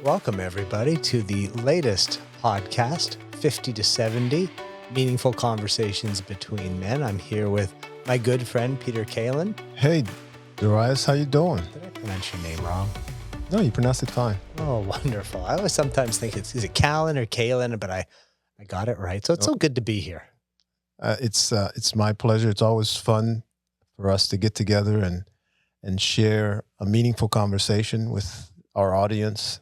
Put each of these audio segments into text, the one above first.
Welcome, everybody, to the latest podcast, 50 to 70, Meaningful Conversations Between Men. I'm here with my good friend, Peter Kalin. Hey, Darius, how you doing? Did I pronounce your name wrong? No, you pronounced it fine. Oh, wonderful. I always sometimes think is it Kalin or Kalin, but I got it right. So it's so good to be here. It's my pleasure. It's always fun for us to get together and share a meaningful conversation with our audience.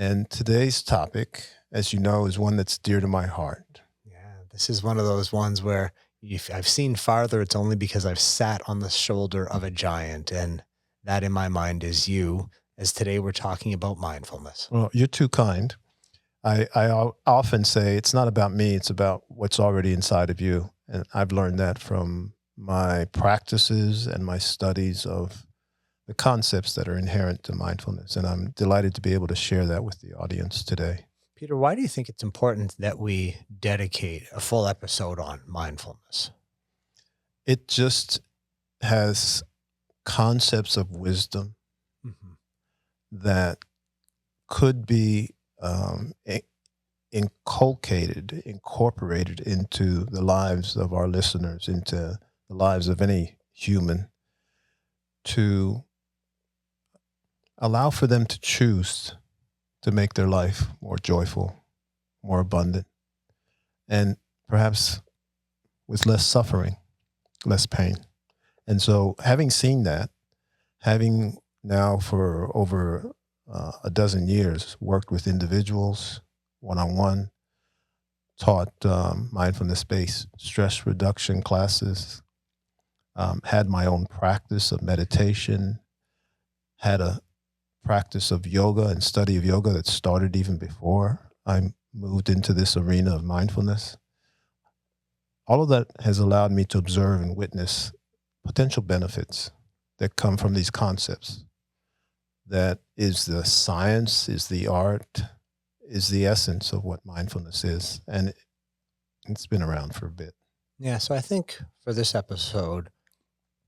And today's topic, as you know, is one that's dear to my heart. Yeah, this is one of those ones where if I've seen farther, it's only because I've sat on the shoulder of a giant. And that in my mind is you, as today we're talking about mindfulness. Well, you're too kind. I often say it's not about me, it's about what's already inside of you. And I've learned that from my practices and my studies of the concepts that are inherent to mindfulness. And I'm delighted to be able to share that with the audience today. Peter, why do you think it's important that we dedicate a full episode on mindfulness? It just has concepts of wisdom that could be incorporated into the lives of our listeners, into the lives of any human, to allow for them to choose to make their life more joyful, more abundant, and perhaps with less suffering, less pain. And so having seen that, having now for over a dozen years worked with individuals one-on-one, taught mindfulness-based stress reduction classes, had my own practice of meditation, had a practice of yoga and study of yoga that started even before I moved into this arena of mindfulness. All of that has allowed me to observe and witness potential benefits that come from these concepts. That is the science, is the art, is the essence of what mindfulness is. And it's been around for a bit. Yeah, so I think for this episode,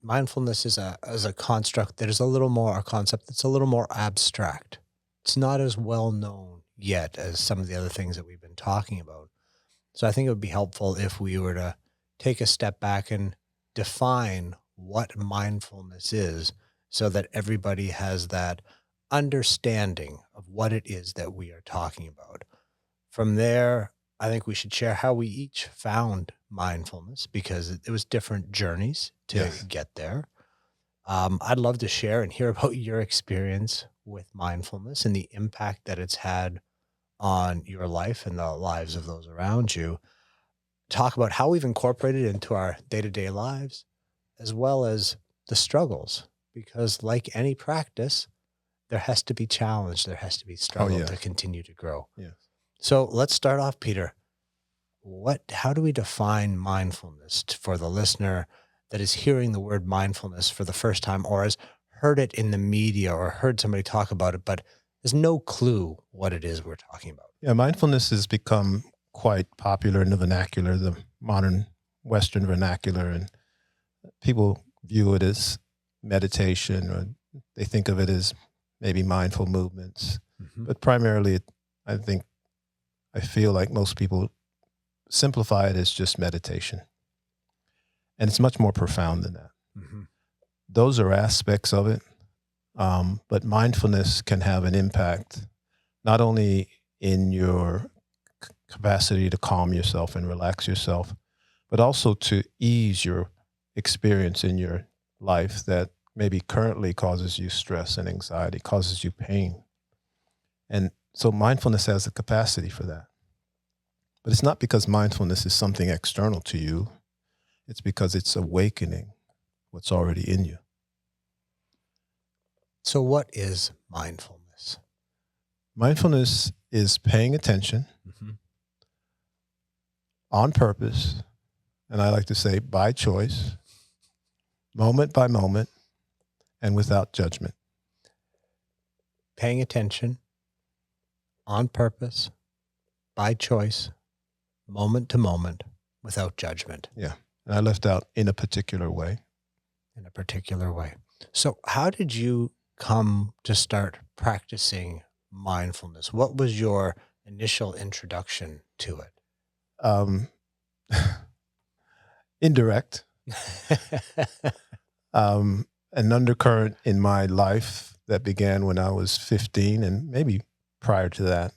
mindfulness is a construct that is a concept that's a little more abstract. It's not as well known yet as some of the other things that we've been talking about. So I think it would be helpful if we were to take a step back and define what mindfulness is so that everybody has that understanding of what it is that we are talking about. From there, I think we should share how we each found mindfulness because it was different journeys to get there. I'd love to share and hear about your experience with mindfulness and the impact that it's had on your life and the lives of those around you. Talk about how we've incorporated it into our day-to-day lives, as well as the struggles, because like any practice, there has to be challenge, there has to be struggle to continue to grow. Yes. So let's start off, Peter. How do we define mindfulness for the listener that is hearing the word mindfulness for the first time or has heard it in the media or heard somebody talk about it, but there's no clue what it is we're talking about? Yeah, mindfulness has become quite popular in the vernacular, the modern Western vernacular, and people view it as meditation, or they think of it as maybe mindful movements. But primarily, I feel like most people simplify it as just meditation. And it's much more profound than that. Those are aspects of it. But mindfulness can have an impact not only in your capacity to calm yourself and relax yourself, but also to ease your experience in your life that maybe currently causes you stress and anxiety, causes you pain. And so mindfulness has the capacity for that. But it's not because mindfulness is something external to you. It's because it's awakening what's already in you. So what is mindfulness? Mindfulness is paying attention on purpose, and I like to say by choice, moment by moment, and without judgment. Paying attention on purpose, by choice, moment to moment, without judgment. Yeah. And I left out in a particular way. In a particular way. So how did you come to start practicing mindfulness? What was your initial introduction to it? Um, indirect, an undercurrent in my life that began when I was 15 and maybe prior to that.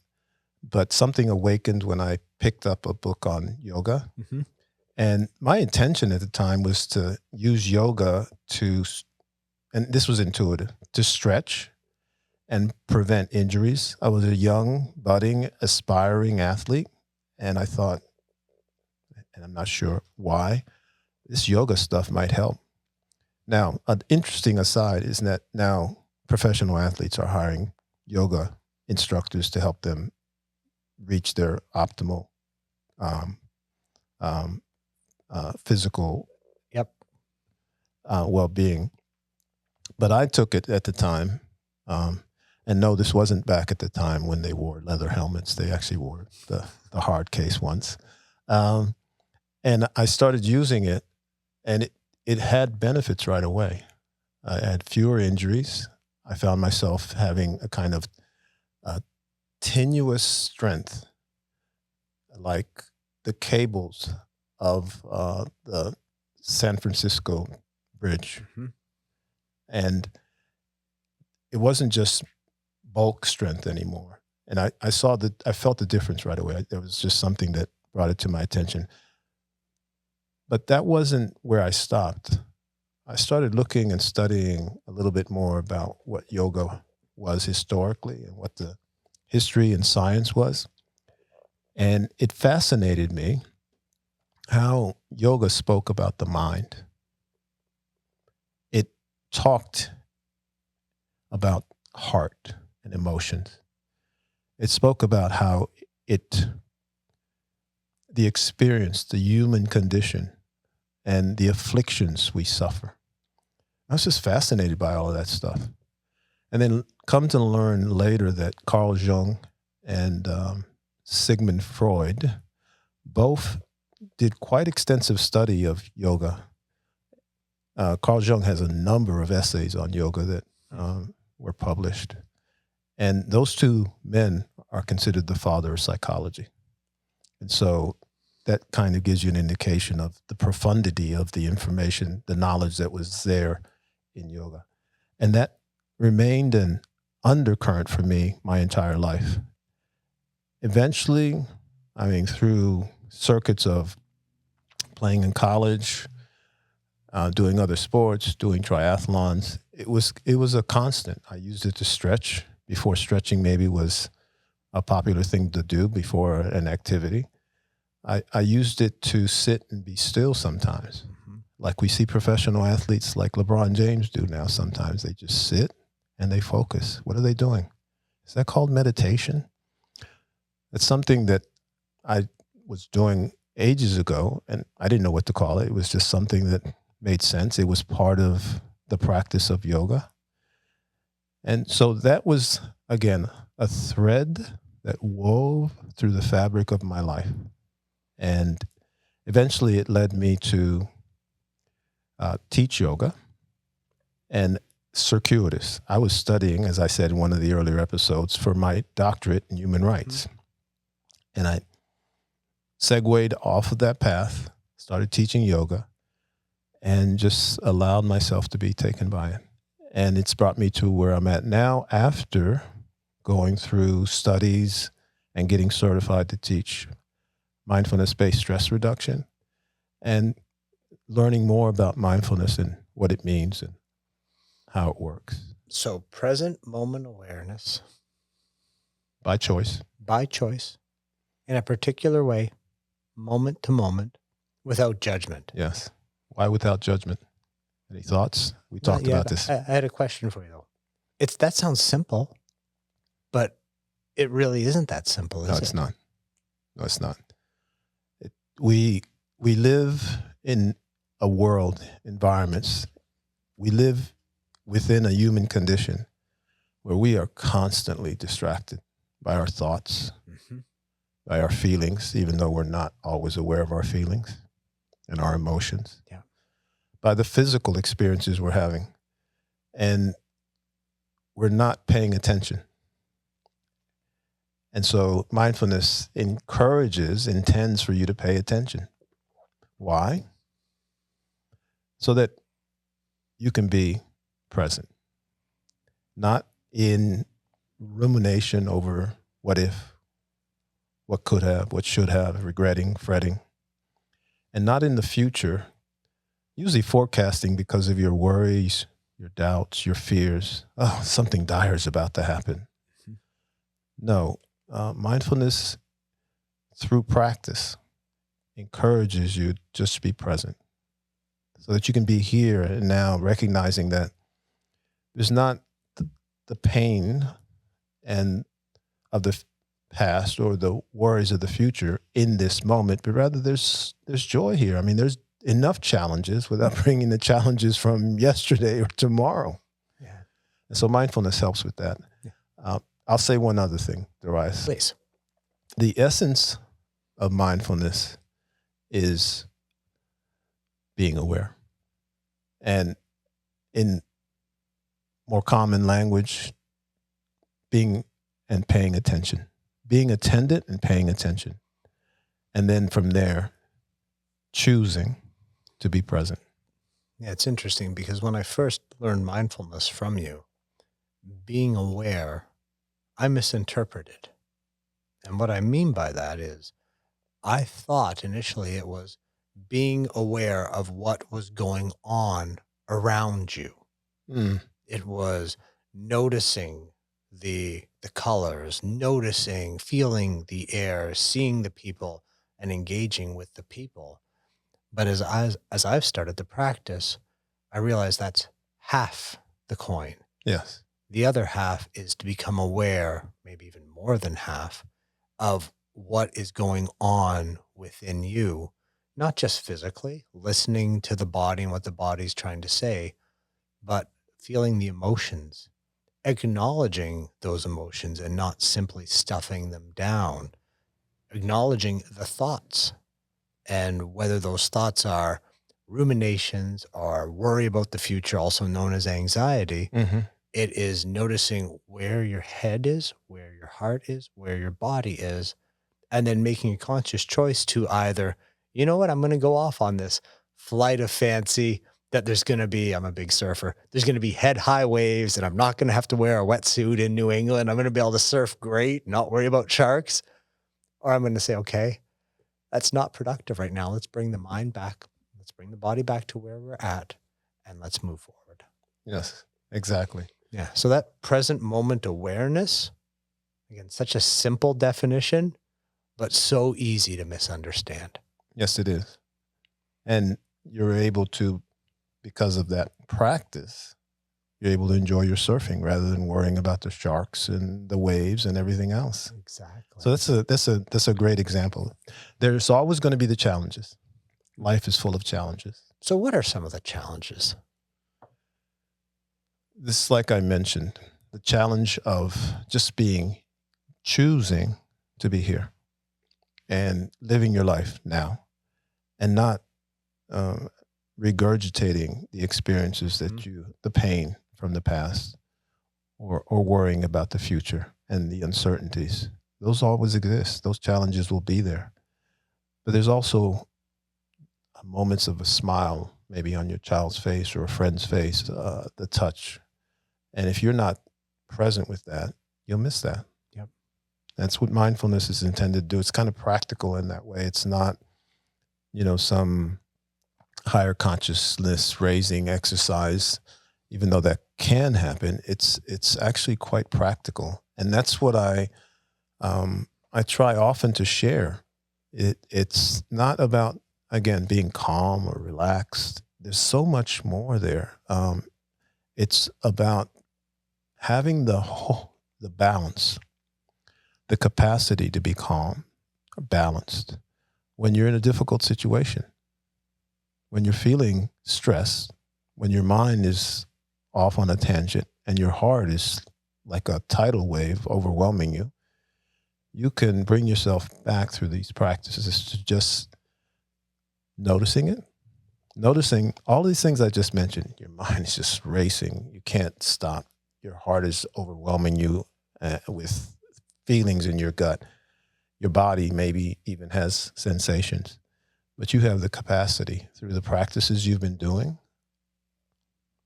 But something awakened when I picked up a book on yoga. Mm-hmm. And my intention at the time was to use yoga to, and this was intuitive, to stretch and prevent injuries. I was a young, budding, aspiring athlete. And I thought, and I'm not sure why, this yoga stuff might help. Now, an interesting aside is that now professional athletes are hiring yoga instructors to help them reach their optimal um, um, physical Yep. well-being. But I took it at the time, and no, this wasn't back at the time when they wore leather helmets. They actually wore the hard case ones. And I started using it, and it had benefits right away. I had fewer injuries. I found myself having a kind of tenuous strength, like the cables of the San Francisco Bridge. Mm-hmm. And it wasn't just bulk strength anymore. And I saw that, I felt the difference right away. There was just something that brought it to my attention. But that wasn't where I stopped. I started looking and studying a little bit more about what yoga was historically and what the history and science was. And it fascinated me how yoga spoke about the mind. It talked about heart and emotions. It spoke about how the experience, the human condition, and the afflictions we suffer. I was just fascinated by all of that stuff. And then come to learn later that Carl Jung and Sigmund Freud both did quite extensive study of yoga. Carl Jung has a number of essays on yoga that were published. And those two men are considered the father of psychology. And so that kind of gives you an indication of the profundity of the information, the knowledge that was there in yoga. And that remained an undercurrent for me my entire life. Eventually, I mean, through circuits of playing in college, doing other sports, doing triathlons, it was a constant. I used it to stretch before stretching maybe was a popular thing to do before an activity. I used it to sit and be still sometimes. Mm-hmm. Like we see professional athletes like LeBron James do now. Sometimes they just sit and they focus. What are they doing? Is that called meditation? It's something that I was doing ages ago, and I didn't know what to call it. It was just something that made sense. It was part of the practice of yoga. And so that was, again, a thread that wove through the fabric of my life. And eventually it led me to teach yoga, and circuitous. I was studying, as I said in one of the earlier episodes, for my doctorate in human rights. Mm-hmm. And I segued off of that path, started teaching yoga, and just allowed myself to be taken by it. And it's brought me to where I'm at now after going through studies and getting certified to teach mindfulness-based stress reduction and learning more about mindfulness and what it means and how it works. So present moment awareness. By choice. By choice. In a particular way, moment to moment, without judgment. Yes. Why without judgment? Any thoughts? We talked about this. I had a question for you, though. That sounds simple, but it really isn't that simple, is it? No, it's not. No, it's not. We live in a world, environments. We live within a human condition where we are constantly distracted by our thoughts, mm-hmm. by our feelings, even though we're not always aware of our feelings and our emotions, by the physical experiences we're having. And we're not paying attention. And so mindfulness intends for you to pay attention. Why? So that you can be present, not in rumination over what if, what could have, what should have, regretting, fretting, and not in the future, usually forecasting because of your worries, your doubts, your fears. Oh, something dire is about to happen. Mhm. No, mindfulness through practice encourages you just to be present so that you can be here and now, recognizing that there's not the pain and of the past or the worries of the future in this moment, but rather there's joy here. I mean, there's enough challenges without bringing the challenges from yesterday or tomorrow. Yeah. And so mindfulness helps with that. Yeah. I'll say one other thing, Darius. Please. The essence of mindfulness is being aware. And in more common language, being and paying attention, being attendant and paying attention. And then from there, choosing to be present. Yeah, it's interesting because when I first learned mindfulness from you, being aware, I misinterpreted. And what I mean by that is I thought initially it was being aware of what was going on around you. Mm, It was noticing the colors, noticing, feeling the air, seeing the people, and engaging with the people. But as I've started to practice, I realize that's half the coin. yes. The other half is to become aware, maybe even more than half, of what is going on within you, not just physically, listening to the body and what the body's trying to say, but feeling the emotions, acknowledging those emotions and not simply stuffing them down, acknowledging the thoughts and whether those thoughts are ruminations or worry about the future, also known as anxiety. Mm-hmm. It is noticing where your head is, where your heart is, where your body is, and then making a conscious choice to either, you know what, I'm going to go off on this flight of fancy that there's going to be, I'm a big surfer, there's going to be head high waves and I'm not going to have to wear a wetsuit in New England. I'm going to be able to surf great, not worry about sharks. Or I'm going to say, okay, that's not productive right now. Let's bring the mind back. Let's bring the body back to where we're at and let's move forward. Yes, exactly. Yeah. So that present moment awareness, again, such a simple definition, but so easy to misunderstand. Yes, it is. And you're able to, because of that practice, you're able to enjoy your surfing rather than worrying about the sharks and the waves and everything else. Exactly. So that's a great example. There's always going to be the challenges. Life is full of challenges. So what are some of the challenges? This, like I mentioned, the challenge of just choosing to be here and living your life now and not regurgitating the experiences that the pain from the past or worrying about the future and the uncertainties. Those always exist. Those challenges will be there. But there's also moments of a smile, maybe on your child's face or a friend's face, the touch. And if you're not present with that, you'll miss that. Yep. That's what mindfulness is intended to do. It's kind of practical in that way. It's not, some higher consciousness raising exercise, even though that can happen. It's actually quite practical. And that's what I try often to share. It's not about, again, being calm or relaxed. There's so much more there. It's about having the balance, the capacity to be calm or balanced when you're in a difficult situation, when you're feeling stressed, when your mind is off on a tangent and your heart is like a tidal wave overwhelming you. You can bring yourself back through these practices to just noticing it, noticing all these things I just mentioned. Your mind is just racing. You can't stop. Your heart is overwhelming you with feelings in your gut. Your body maybe even has sensations, but you have the capacity through the practices you've been doing,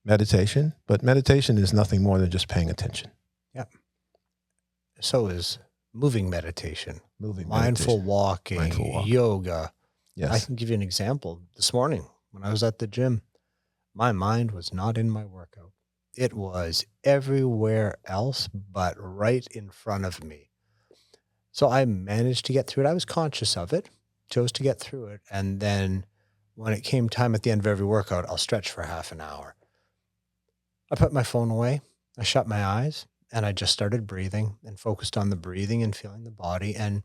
meditation. But meditation is nothing more than just paying attention. Yeah. So is moving meditation, Moving mindful meditation, walking, mindful walk. yoga. I Yes. can give you an example. This morning when I was at the gym, my mind was not in my workout. It was everywhere else but right in front of me. So I managed to get through it. I was conscious of it, chose to get through it. And then when it came time at the end of every workout, I'll stretch for half an hour. I put my phone away. I shut my eyes and I just started breathing and focused on the breathing and feeling the body. And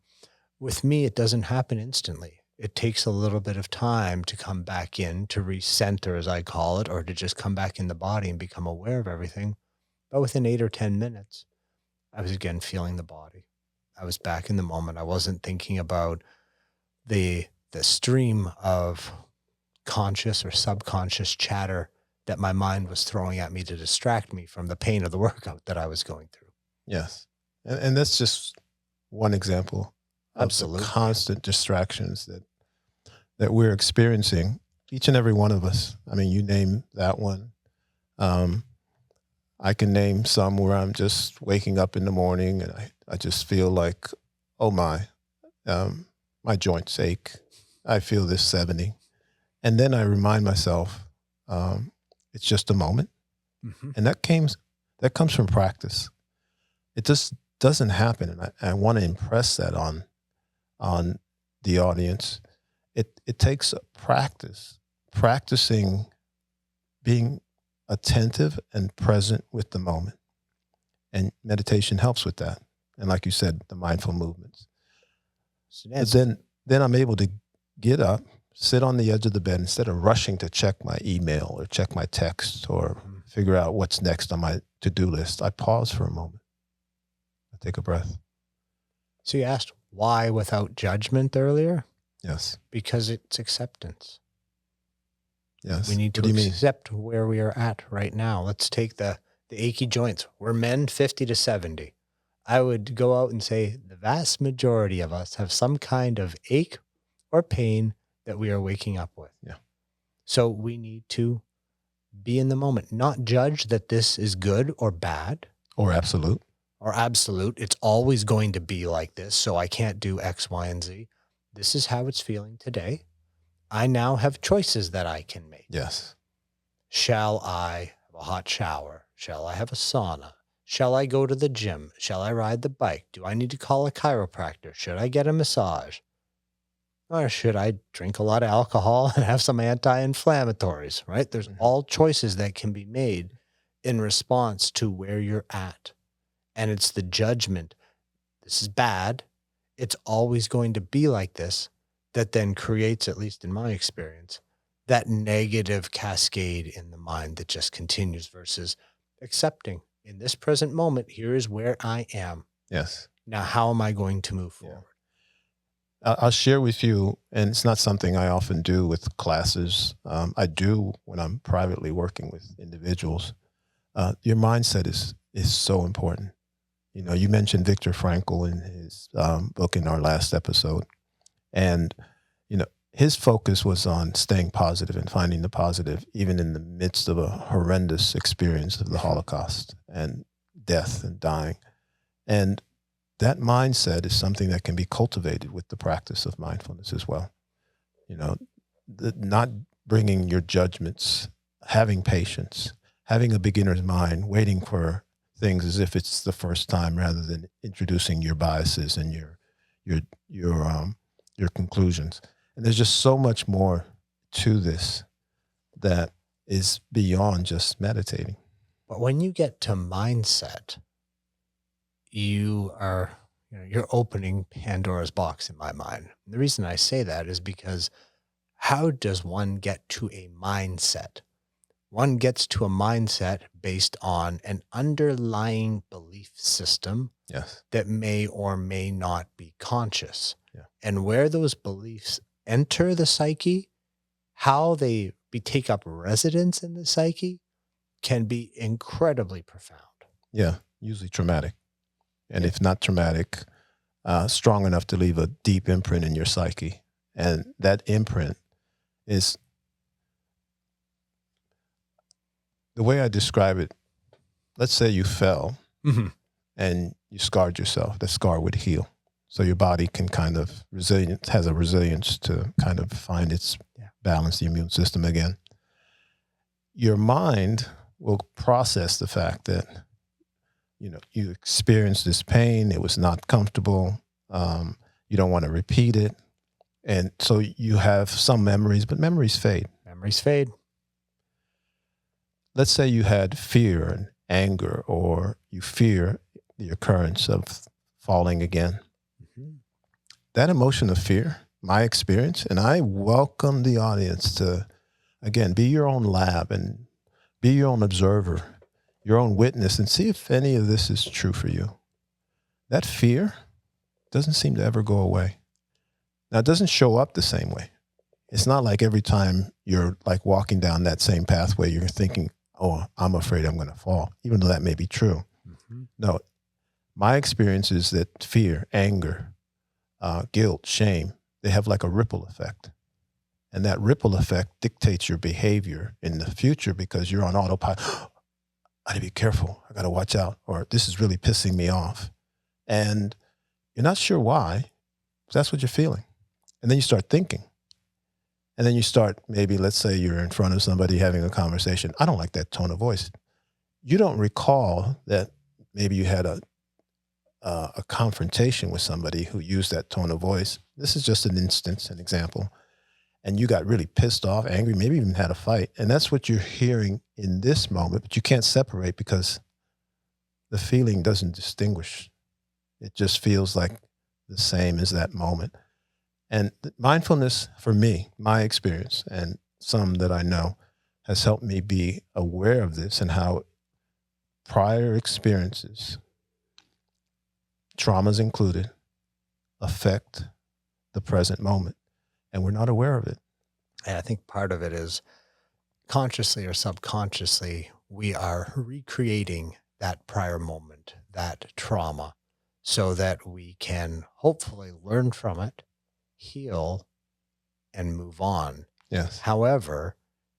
with me, it doesn't happen instantly. It takes a little bit of time to come back in, to recenter, as I call it, or to just come back in the body and become aware of everything. But within 8 or 10 minutes, I was again feeling the body. I was back in the moment. I wasn't thinking about the stream of conscious or subconscious chatter that my mind was throwing at me to distract me from the pain of the workout that I was going through. Yes. And that's just one example of the Absolutely. constant distractions that we're experiencing, each and every one of us. I mean, you name that one. I can name some where I'm just waking up in the morning and I just feel like, oh my joints ache. I feel this 70. And then I remind myself, it's just a moment. Mm-hmm. And that comes from practice. It just doesn't happen. And I want to impress that on the audience. It takes a practicing being attentive and present with the moment. And meditation helps with that. And like you said, the mindful movements. But then I'm able to get up, sit on the edge of the bed instead of rushing to check my email or check my text or figure out what's next on my to-do list. I pause for a moment. I take a breath. So you asked why without judgment earlier? Yes. Because it's acceptance. Yes. We need to accept where we are at right now. Let's take the achy joints. We're men 50 to 70. I would go out and say the vast majority of us have some kind of ache or pain that we are waking up with. Yeah. So we need to be in the moment, not judge that this is good or bad. Or absolute. Or absolute. It's always going to be like this, so I can't do X, Y, and Z. This is how it's feeling today. I now have choices that I can make. Yes. Shall I have a hot shower? Shall I have a sauna? Shall I go to the gym? Shall I ride the bike? Do I need to call a chiropractor? Should I get a massage? Or should I drink a lot of alcohol and have some anti-inflammatories, right? There's all choices that can be made in response to where you're at. And it's the judgment. This is bad. It's always going to be like this. That then creates, at least in my experience, that negative cascade in the mind that just continues versus accepting in this present moment, here is where I am. Yes. Now, how am I going to move forward? I'll share with you, and it's not something I often do with classes. I do when I'm privately working with individuals. Your mindset is so important. You know, you mentioned Viktor Frankl in his book in our last episode. And, you know, his focus was on staying positive and finding the positive, even in the midst of a horrendous experience of the Holocaust and death and dying. And that mindset is something that can be cultivated with the practice of mindfulness as well. You know, not bringing your judgments, having patience, having a beginner's mind, waiting for things as if it's the first time rather than introducing your biases and your conclusions. And there's just so much more to this that is beyond just meditating. But when you get to mindset, you're opening Pandora's box in my mind. And the reason I say that is because how does one get to a mindset? One gets to a mindset based on an underlying belief system that may or may not be conscious. Yeah. And where those beliefs enter the psyche, how they take up residence in the psyche can be incredibly profound. Yeah, usually traumatic. and if not traumatic, strong enough to leave a deep imprint in your psyche. And that imprint is, the way I describe it, let's say you fell Mm-hmm. and you scarred yourself. The scar would heal. So your body can kind of has a resilience to kind of find its balance, the immune system again. Your mind will process the fact that, you experienced this pain. It was not comfortable. You don't want to repeat it. And so you have some memories, but memories fade. Memories fade. Let's say you had fear and anger, or you fear the occurrence of falling again. Mm-hmm. That emotion of fear, my experience, and I welcome the audience to, again, be your own lab and be your own observer, your own witness, and see if any of this is true for you. That fear doesn't seem to ever go away. Now, it doesn't show up the same way. It's not like every time you're like walking down that same pathway, you're thinking, oh, I'm afraid I'm going to fall, even though that may be true. Mm-hmm. No, my experience is that fear, anger, guilt, shame, they have like a ripple effect. And that ripple effect dictates your behavior in the future because you're on autopilot. I got to be careful. I got to watch out. Or this is really pissing me off. And you're not sure why. That's what you're feeling. And then you start thinking. And then you start, maybe, let's say you're in front of somebody having a conversation. I don't like that tone of voice. You don't recall that maybe you had a confrontation with somebody who used that tone of voice. This is just an instance, an example. And you got really pissed off, angry, maybe even had a fight. And that's what you're hearing in this moment, but you can't separate because the feeling doesn't distinguish. It just feels like the same as that moment. And mindfulness, for me, my experience, and some that I know, has helped me be aware of this and how prior experiences, traumas included, affect the present moment. And we're not aware of it. And I think part of it is consciously or subconsciously, we are recreating that prior moment, that trauma, so that we can hopefully learn from it, heal, and move on. Yes. However,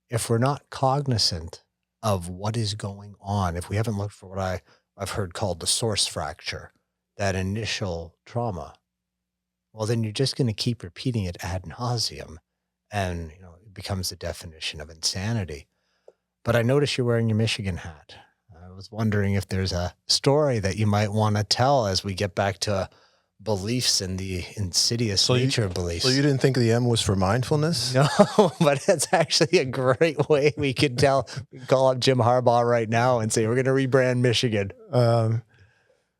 if we're not cognizant of what is going on, if we haven't looked for what I've heard called the source fracture, that initial trauma, well, then you're just going to keep repeating it ad nauseum. And, it becomes the definition of insanity. But I noticed you're wearing your Michigan hat. I was wondering if there's a story that you might want to tell as we get back to beliefs and the insidious nature of beliefs. So you didn't think the M was for mindfulness? No, but it's actually a great way we could tell. We can call up Jim Harbaugh right now and say, we're going to rebrand Michigan.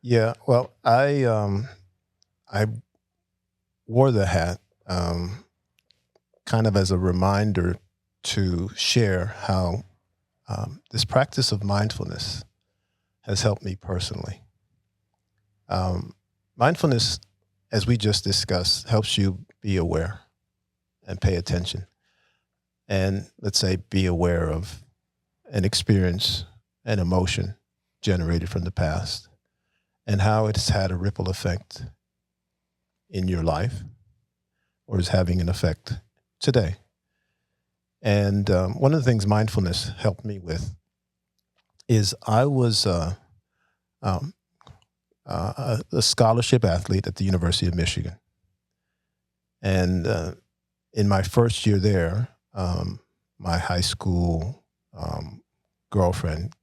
Yeah, well, I wore the hat kind of as a reminder to share how this practice of mindfulness has helped me personally. Mindfulness, as we just discussed, helps you be aware and pay attention. And let's say be aware of an experience, an emotion generated from the past, and how it's had a ripple effect in your life or is having an effect today. And one of the things mindfulness helped me with is I was a scholarship athlete at the University of Michigan. And in my first year there, my high school girlfriend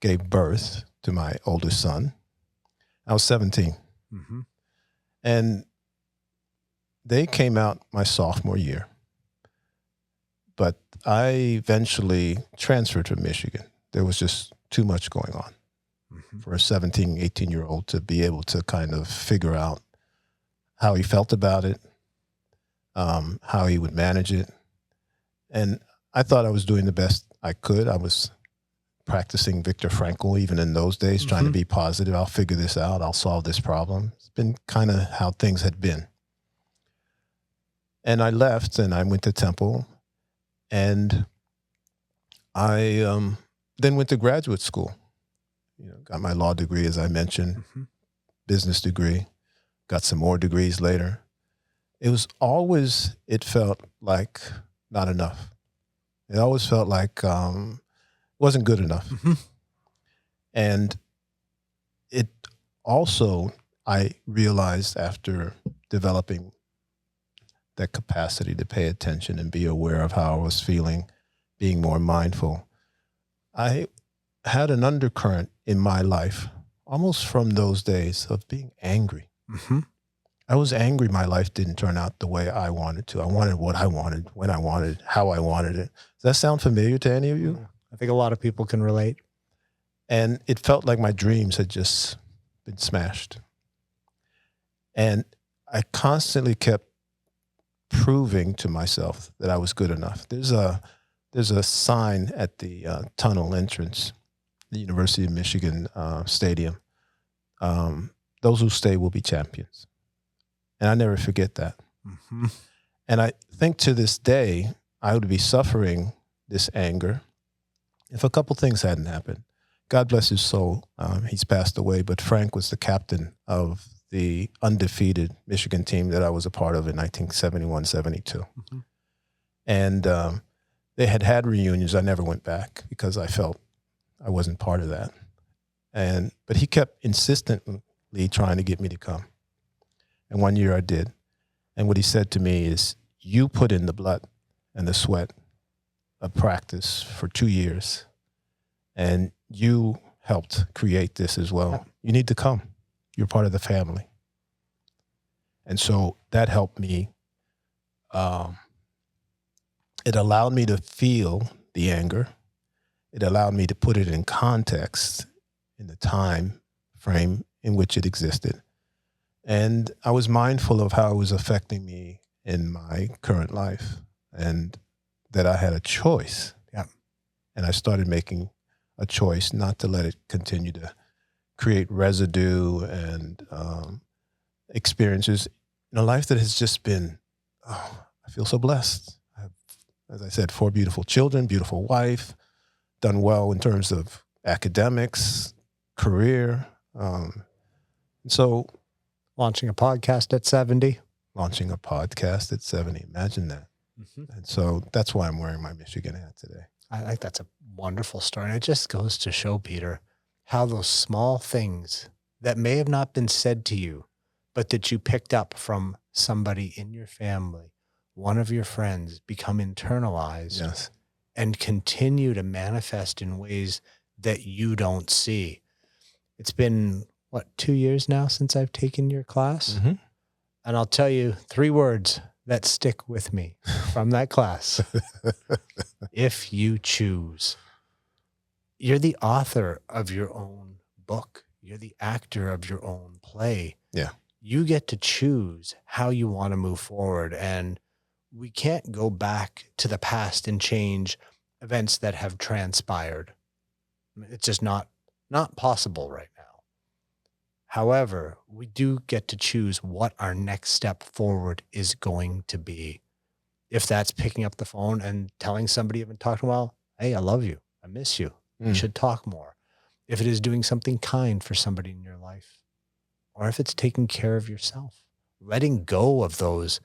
gave birth to my oldest son. I was 17. Mm-hmm. And they came out my sophomore year. But I eventually transferred to Michigan. There was just too much going on for a 17, 18-year-old to be able to kind of figure out how he felt about it, how he would manage it. And I thought I was doing the best I could. I was practicing Viktor Frankl even in those days, trying to be positive. I'll figure this out. I'll solve this problem. It's been kind of how things had been. And I left and I went to Temple. And I then went to graduate school. Got my law degree, as I mentioned. business degree, got some more degrees later. It felt like not enough. It always felt like wasn't good enough. Mm-hmm. And it also, I realized after developing that capacity to pay attention and be aware of how I was feeling, being more mindful, I had an undercurrent in my life, almost from those days, of being angry. Mm-hmm. I was angry my life didn't turn out the way I wanted to. I wanted what I wanted, when I wanted, how I wanted it. Does that sound familiar to any of you? I think a lot of people can relate. And it felt like my dreams had just been smashed. And I constantly kept proving to myself that I was good enough. There's a sign at the tunnel entrance, the University of Michigan stadium. Those who stay will be champions. And I never forget that. Mm-hmm. And I think to this day, I would be suffering this anger if a couple things hadn't happened. God bless his soul. He's passed away, but Frank was the captain of the undefeated Michigan team that I was a part of in 1971-72. Mm-hmm. And they had reunions. I never went back because I felt I wasn't part of that. But he kept insistently trying to get me to come. And one year I did. And what he said to me is, you put in the blood and the sweat of practice for 2 years, and you helped create this as well. You need to come. You're part of the family. And so that helped me. It allowed me to feel the anger. It allowed me to put it in context in the time frame in which it existed. And I was mindful of how it was affecting me in my current life, and that I had a choice. Yeah. And I started making a choice not to let it continue to create residue and experiences in a life that has just been, I feel so blessed. I have, as I said, 4 beautiful children, beautiful wife, done well in terms of academics, career. So Launching a podcast at 70. launching a podcast at 70, imagine that. Mm-hmm. And so that's why I'm wearing my Michigan hat today. I think that's a wonderful story. And it just goes to show, Peter, how those small things that may have not been said to you, but that you picked up from somebody in your family, one of your friends, become internalized. Yes. And continue to manifest in ways that you don't see. It's been, 2 years now since I've taken your class? Mm-hmm. And I'll tell you 3 words that stick with me from that class. If you choose. You're the author of your own book. You're the actor of your own play. Yeah. You get to choose how you want to move forward. And we can't go back to the past and change events that have transpired. I mean, it's just not possible right now. However, we do get to choose what our next step forward is going to be. If that's picking up the phone and telling somebody you haven't talked to in a while, hey, I love you. I miss you. We should talk more. If it is doing something kind for somebody in your life, or if it's taking care of yourself, letting go of those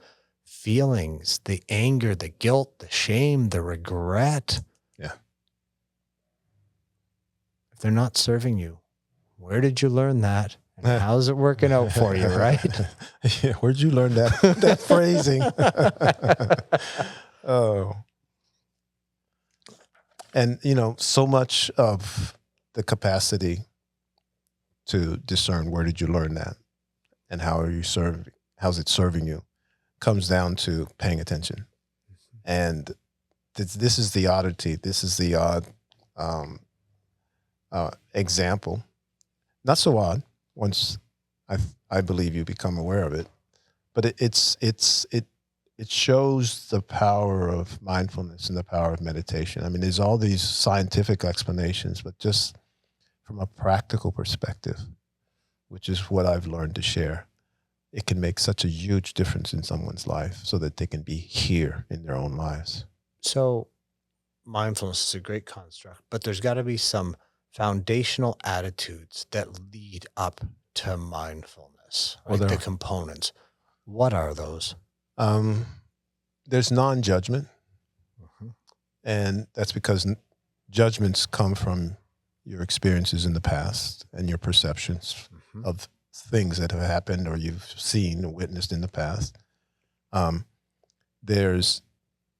feelings, the anger, the guilt, the shame, the regret. Yeah. If they're not serving you, where did you learn that? And how's it working out for you, right? Yeah, where'd you learn that phrasing? Oh. And, so much of the capacity to discern where did you learn that and how's it serving you comes down to paying attention. And this is the oddity. This is the odd example. Not so odd once I believe you become aware of it, but it shows the power of mindfulness and the power of meditation. I mean, there's all these scientific explanations, but just from a practical perspective, which is what I've learned to share, it can make such a huge difference in someone's life so that they can be here in their own lives. So mindfulness is a great construct, but there's got to be some foundational attitudes that lead up to mindfulness, Well, right? The components. What are those? There's non-judgment, Mhm. and that's because judgments come from your experiences in the past and your perceptions Mhm. of things that have happened or you've seen or witnessed in the past. There's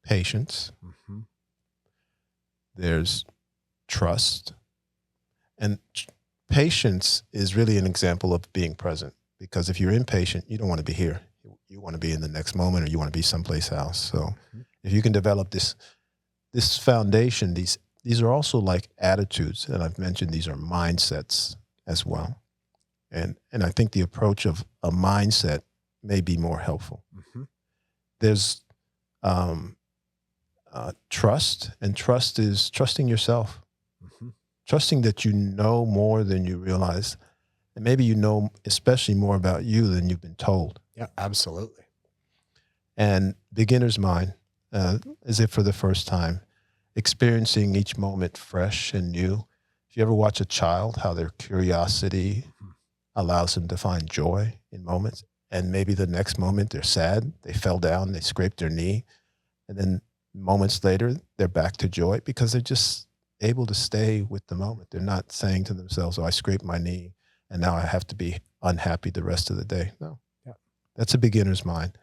patience, Mhm. there's trust, and patience is really an example of being present. Because if you're impatient, you don't want to be here. You want to be in the next moment, or you want to be someplace else. So, Mhm. if you can develop this foundation, these are also like attitudes, and I've mentioned these are mindsets as well. And I think the approach of a mindset may be more helpful. Mhm. There's um, trust, and trust is trusting yourself, Mhm. trusting that you know more than you realize, and maybe you know especially more about you than you've been told. Yeah, absolutely. And beginner's mind, as if for the first time, experiencing each moment fresh and new. If you ever watch a child, how their curiosity Mhm. allows them to find joy in moments, and maybe the next moment they're sad, they fell down, they scraped their knee, and then moments later they're back to joy because they're just able to stay with the moment. They're not saying to themselves, "Oh, I scraped my knee, and now I have to be unhappy the rest of the day." No, Yeah. that's a beginner's mind.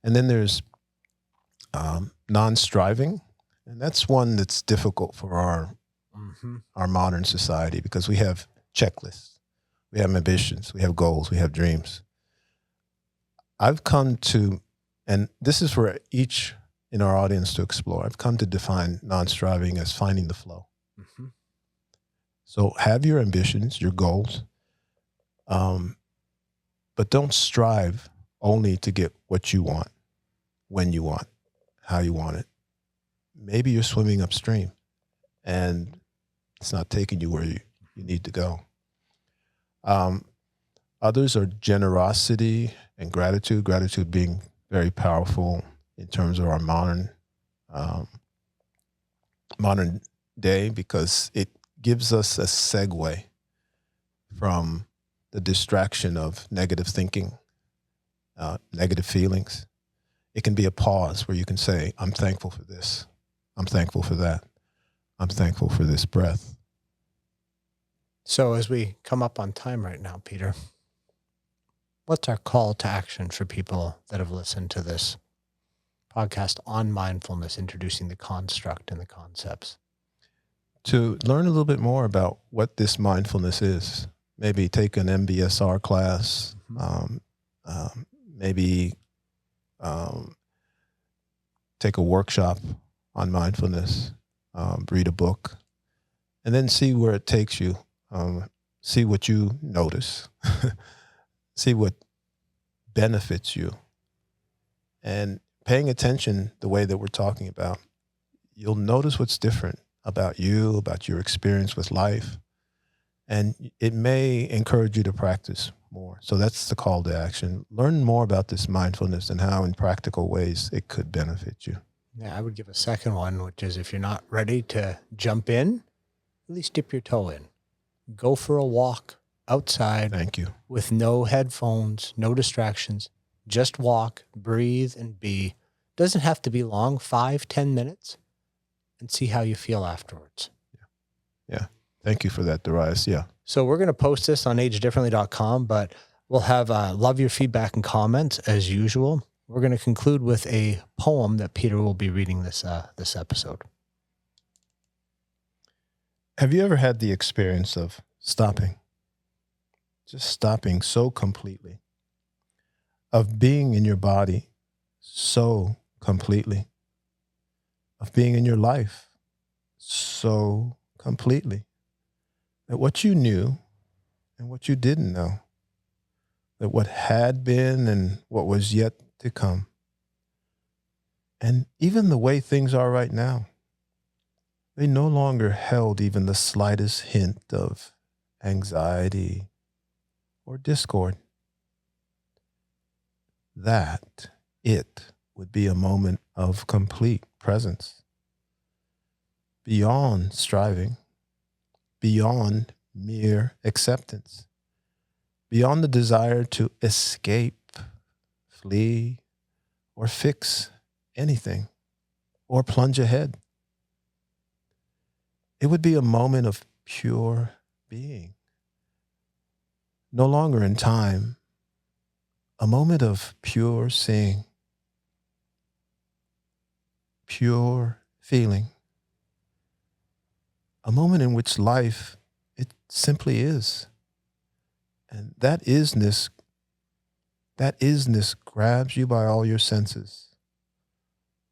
And then there's non-striving, and that's one that's difficult for Mhm. our modern society because we have checklists, we have ambitions, we have goals, we have dreams. I've come to, and this is for each in our audience to explore. I've come to define non-striving as finding the flow. Mhm. So have your ambitions, your goals, um, but don't strive only to get what you want, when you want, how you want it. Maybe you're swimming upstream and it's not taking you where you need to go. Um, Others are generosity and gratitude. Gratitude being very powerful in terms of our um, modern day because it gives us a segue from the distraction of negative thinking, negative feelings. It can be a pause where you can say, "I'm thankful for this. I'm thankful for that. I'm thankful for this breath." So as we come up on time right now, Peter, what's our call to action for people that have listened to this podcast on mindfulness, introducing the construct and the concepts? To learn a little bit more about what this mindfulness is, maybe take an MBSR class, Mhm. maybe um, take a workshop on mindfulness, read a book, and then see where it takes you. See what you notice, see what benefits you, and paying attention the way that we're talking about, you'll notice what's different about you, about your experience with life, and it may encourage you to practice more. So that's the call to action. Learn more about this mindfulness and how in practical ways it could benefit you. Yeah, I would give a second one, which is if you're not ready to jump in, at least dip your toe in. Go for a walk outside Thank you. with no headphones, no distractions. Just walk, breathe, and be. Doesn't have to be long, 5-10 minutes, and see how you feel afterwards. Yeah. Thank you for that, Darius. Yeah. So we're going to post this on agedifferently.com, but we'll have love your feedback and comments as usual. We're going to conclude with a poem that Peter will be reading this episode. Have you ever had the experience of stopping? Just stopping so completely, of being in your body so completely, of being in your life so completely, that what you knew and what you didn't know, that what had been and what was yet to come, and even the way things are right now, they no longer held even the slightest hint of anxiety or discord. That it would be a moment of complete presence, beyond striving, beyond mere acceptance. beyond the desire to escape, flee, or fix anything, or plunge ahead. It would be a moment of pure being, no longer in time, a moment of pure seeing, pure feeling, a moment in which life, it simply is. And that isness grabs you by all your senses,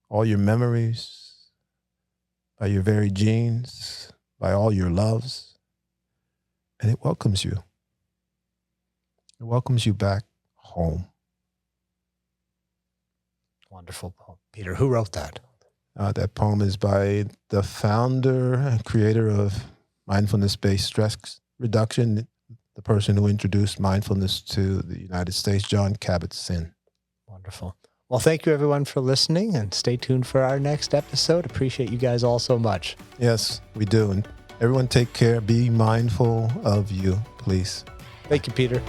all your memories, by your very genes, by all your loves, and it welcomes you. It welcomes you back home. Wonderful poem. Peter, who wrote that? That poem is by the founder and creator of mindfulness-based stress reduction, the person who introduced mindfulness to the United States, John Kabat-Zinn. Wonderful. Well, thank you everyone for listening, and stay tuned for our next episode. Appreciate you guys all so much. Yes, we do. And everyone take care. Be mindful of you, please. Thank you, Peter.